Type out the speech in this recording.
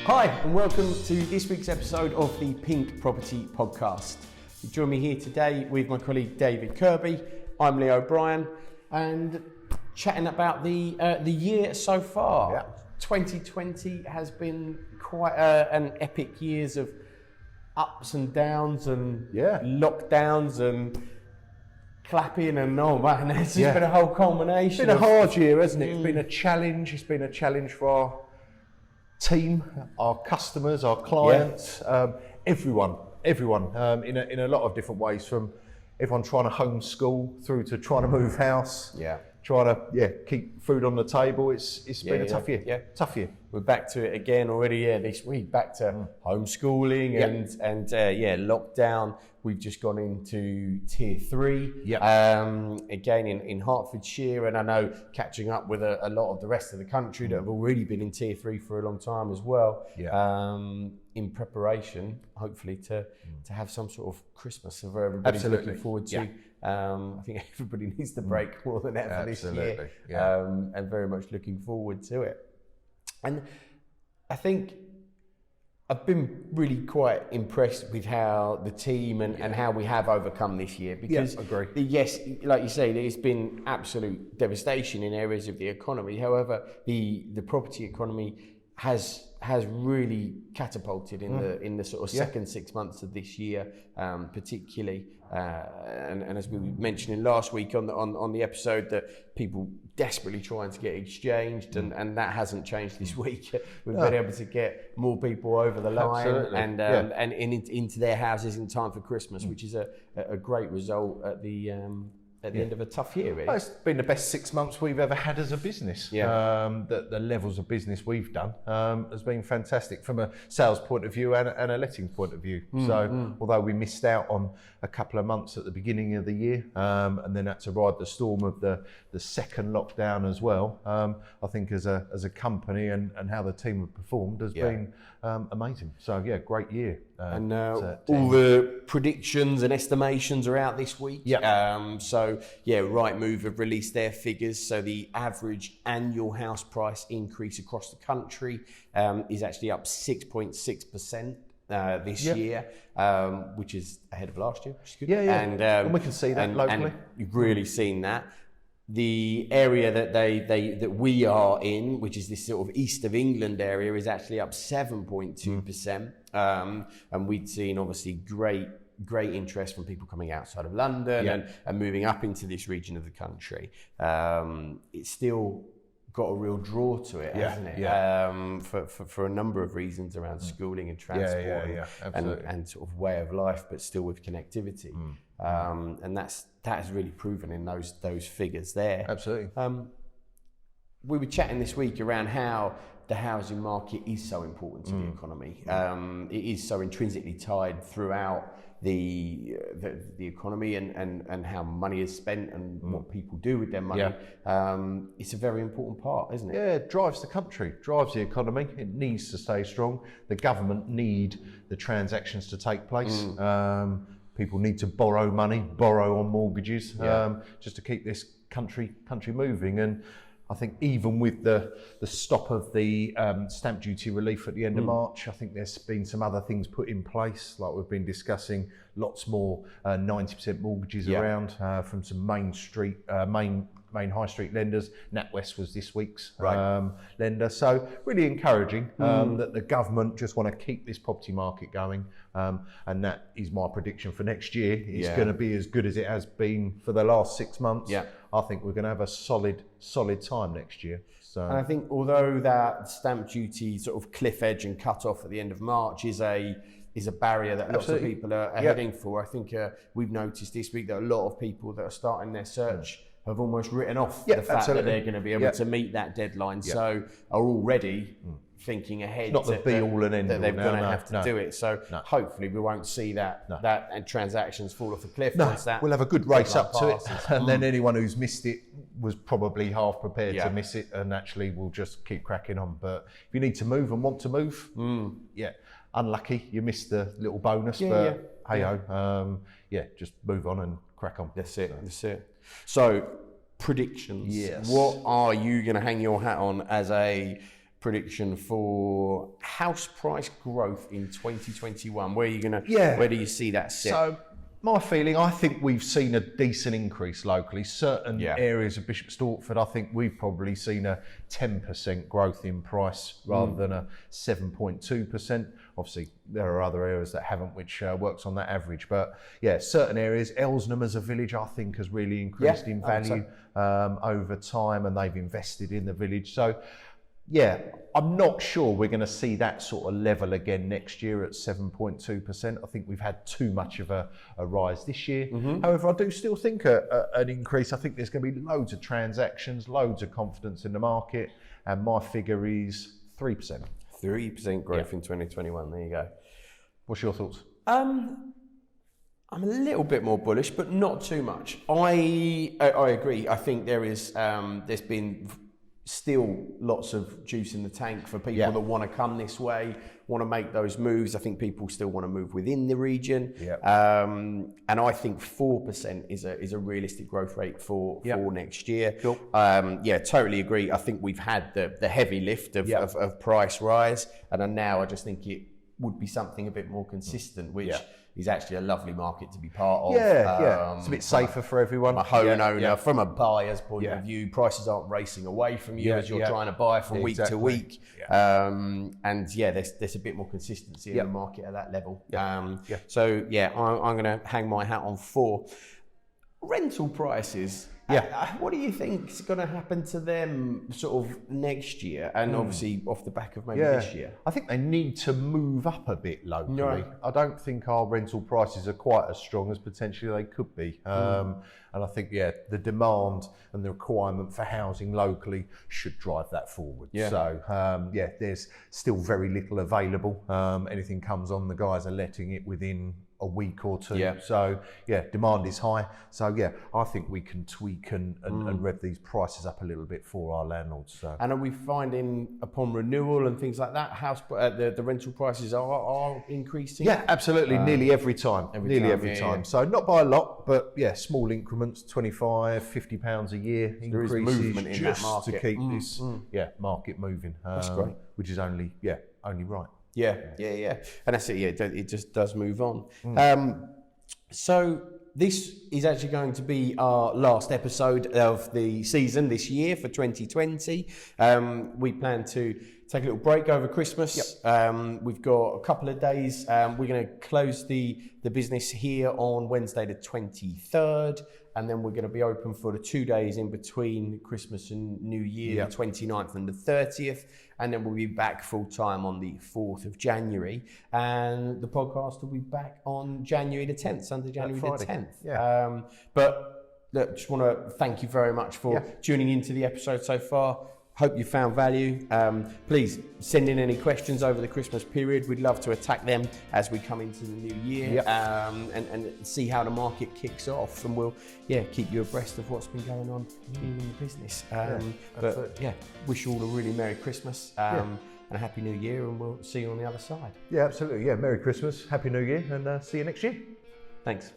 Hi, and welcome to this week's episode of the Pink Property Podcast. You join me here today with my colleague David Kirby. I'm Leo O'Brien, and chatting about the year so far. Yeah. 2020 has been quite an epic years of ups and downs and lockdowns and clapping and oh man, it's just been a whole culmination. It's been a hard year, hasn't it? It's been a challenge. It's been a challenge for our team, our customers, our clients, everyone in a lot of different ways, from everyone trying to homeschool through to trying to move house, trying to keep food on the table. It's been a tough year. Tough year. We're back to it again already. This week back to homeschooling and lockdown. We've just gone into tier 3 again in Hertfordshire, and I know catching up with a lot of the rest of the country that have already been in tier 3 for a long time as well. In preparation, hopefully to have some sort of Christmas that everybody's looking forward to. I think everybody needs the break more than ever this year, and very much looking forward to it. And I think I've been really quite impressed with how the team and how we have overcome this year, because yes, like you say, there's been absolute devastation in areas of the economy. However, the property economy has really catapulted in the sort of second 6 months of this year, particularly, and as we were mentioning last week on the episode, that people desperately trying to get exchanged, and that hasn't changed this week. We've been able to get more people over the line and into their houses in time for Christmas, which is a great result at the end of a tough year, really. Well, it's been the best 6 months we've ever had as a business. The levels of business we've done has been fantastic from a sales point of view and a letting point of view. Although we missed out on a couple of months at the beginning of the year, and then had to ride the storm of the second lockdown as well, I think as a company and how the team have performed has been amazing. So great year. And all the predictions and estimations are out this week. Rightmove have released their figures. So the average annual house price increase across the country is actually up 6.6% this year, which is ahead of last year, which is good. And we can see that locally. And you've really seen that. The area that we are in, which is this sort of east of England area, is actually up 7.2%. And we'd seen obviously great interest from people coming outside of London and moving up into this region of the country. It's still got a real draw to it, hasn't it? For a number of reasons around schooling and transport and sort of way of life, but still with connectivity. And that has really proven in those figures there. Absolutely. We were chatting this week around how the housing market is so important to the economy. It is so intrinsically tied throughout the economy and how money is spent and what people do with their money. It's a very important part, isn't it? Yeah, it drives the country, drives the economy. It needs to stay strong. The government need the transactions to take place. People need to borrow money, borrow on mortgages, just to keep this country moving. And I think even with the stop of the stamp duty relief at the end of March, I think there's been some other things put in place, like we've been discussing, lots more 90% mortgages around from some main high street lenders. NatWest was this week's lender. So really encouraging that the government just want to keep this property market going. And that is my prediction for next year. It's going to be as good as it has been for the last 6 months. I think we're going to have a solid time next year. So, and I think although that stamp duty sort of cliff edge and cut off at the end of March is a barrier that lots of people are heading for, I think we've noticed this week that a lot of people that are starting their search have almost written off the fact that they're going to be able to meet that deadline. So are already thinking ahead. It's not the be all and end all. They're going to have to do it. So hopefully we won't see that and transactions fall off a cliff. Once that we'll have a good race up to it, and then anyone who's missed it was probably half prepared to miss it, and actually we'll just keep cracking on. But if you need to move and want to move, unlucky you missed the little bonus, but hey ho, just move on and crack on. That's it. So predictions. Yes. What are you going to hang your hat on as a prediction for house price growth in 2021. Where do you see that sit? So my feeling, I think we've seen a decent increase locally. Certain areas of Bishop Stortford, I think we've probably seen a 10% growth in price rather than a 7.2%. Obviously, there are other areas that haven't, which works on that average. But yeah, certain areas, Elsnham as a village, I think has really increased in value over time, and they've invested in the village. So yeah, I'm not sure we're going to see that sort of level again next year at 7.2%. I think we've had too much of a rise this year. However, I do still think an increase. I think there's going to be loads of transactions, loads of confidence in the market, and my figure is 3%. 3% growth in 2021. There you go. What's your thoughts? I'm a little bit more bullish, but not too much. I agree. I think there's been still lots of juice in the tank for people that want to come this way, want to make those moves. I think people still want to move within the region. And I think 4% is a realistic growth rate for next year. Cool. Totally agree. I think we've had the heavy lift of price rise, and now I just think it would be something a bit more consistent, which is actually a lovely market to be part of. It's a bit safer for everyone. A homeowner, from a buyer's point of view, prices aren't racing away from you as you're trying to buy from week to week. There's a bit more consistency in the market at that level. So I'm going to hang my hat on 4. Rental prices. What do you think is going to happen to them sort of next year, and obviously off the back of maybe this year? I think they need to move up a bit locally. I don't think our rental prices are quite as strong as potentially they could be. And I think, the demand and the requirement for housing locally should drive that forward. So, there's still very little available. Anything comes on, the guys are letting it within a week or two. So demand is high. So I think we can tweak and rev these prices up a little bit for our landlords. So. And are we finding upon renewal and things like that, the rental prices are increasing? Yeah, absolutely. Nearly every time. Every time. So not by a lot, but small increments, £25-50 a year increases, there is movement in just that market to keep this market moving. That's great. Which is only right. And that's it. It just does move on. So this is actually going to be our last episode of the season this year for 2020. We plan to take a little break over Christmas. We've got a couple of days. We're going to close the business here on Wednesday the 23rd. And then we're going to be open for the 2 days in between Christmas and New Year, the 29th and the 30th. And then we'll be back full time on the 4th of January. And the podcast will be back on January the 10th, Sunday, January the 10th. But look, just want to thank you very much for tuning into the episode so far. Hope you found value. Please send in any questions over the Christmas period. We'd love to attack them as we come into the new year and see how the market kicks off. And we'll keep you abreast of what's been going on in the business. Wish you all a really Merry Christmas and a Happy New Year, and we'll see you on the other side. Yeah, absolutely. Yeah, Merry Christmas, Happy New Year, and see you next year. Thanks.